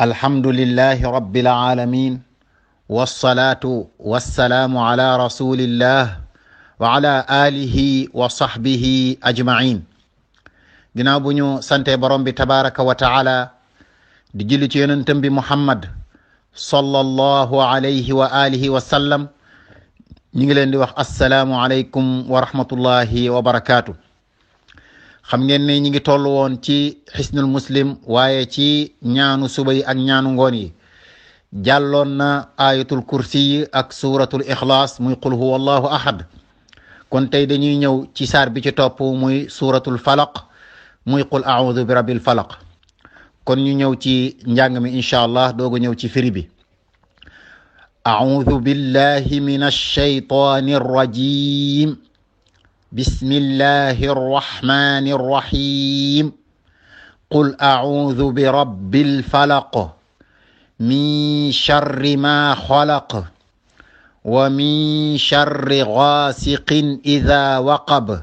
الحمد لله رب العالمين والصلاة والسلام على رسول الله وعلى آله وصحبه أجمعين. ginnaaw bu ñu sante borom bi tabaraka wa taala di julli ci yonentam bi Muhammad sallallahu alayhi wa alihi wa sallam, ñi ngi leen di wax assalaamu alaykum wa rahmatullahi wa barakaatu. xam ngeen ne ñi ngi toll woon ci xisnul muslim, waaye ci ñaanu suba yi ak ñaanu ngoon yi jàlloon na ayatul kursi yi ak suratul ixlaas muy qul huwa allahu ahad. kon tey dañuy ñëw ci saar bi ci topp muy suratul falaq muy qul a'udhu bi rabbil falaq. kon ñu ñëw ci njàng mi incha allah dooga ñëw ci firi bi. a'udhu billahi minash shaytanir rajim. bismillahir rahmanir rahim. qul a'udhu bi rabbil falaq min sharri ma khalaq wa min sharri ghasiqin idha waqab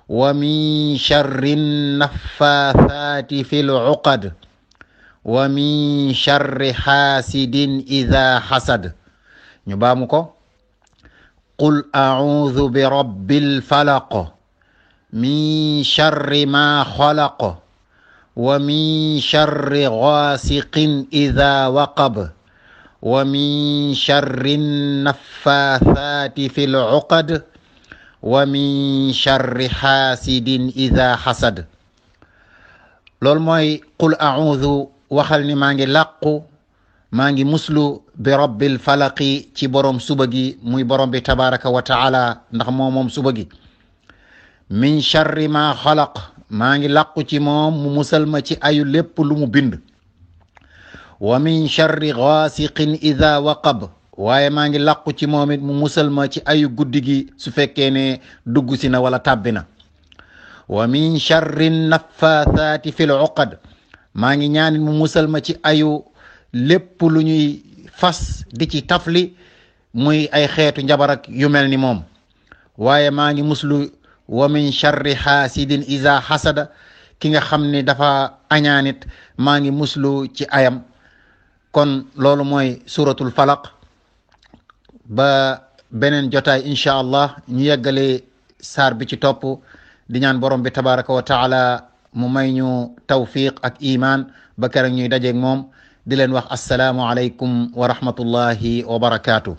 wa min sharri naffathati fil uqad wa min sharri hasidin idha hasad. ñu baamu ko. qul a'udhu bi rabbil falaq min sharri ma khalaq wa min sharri ghasiqin idha waqab wa min sharri naffathati fil uqad wa min sharri hasidin idha hasad. loolu mooy qul a'udhu, waxal ni maa ngi làqu, maa ngi muslu bi rabbil falaqi ci borom suba gi muy borom bi tabaraka wa taala, ndax moom suba gi. min sharri ma xalaq, maa ngi làqu ci moom mu musal ma ci ayu lépp lu mu bind. wa min sharri ghasiqin idha waqab, waaye maa ngi làqu ci moom it mu musal ma ci ayu guddi gi su fekkee ne dugg si na wala tàbbi na. wa min sharri naffathati fil uqad, maa ngi ñaanit mu musal ma ci ayu lépp lu ñuy fas di ci tafli muy ay xeetu njabarak yu mel ni moom. waaye maa ngi muslu wa min sharri hasidin iza hasada, ki nga xam ne dafa añaanit maa ngi muslu ci ayam. kon loolu mooy suratul falaq. ba beneen jotaay incha allah ñu yeggale saar bi ci topp, di ñaan borom bi tabaraka wa taala mu may ñu tawfiq ak iman ba keroog ñuy dajeeg moom. di leen wax assalaamu alaykum wa rahmatullahi wa barakaatu.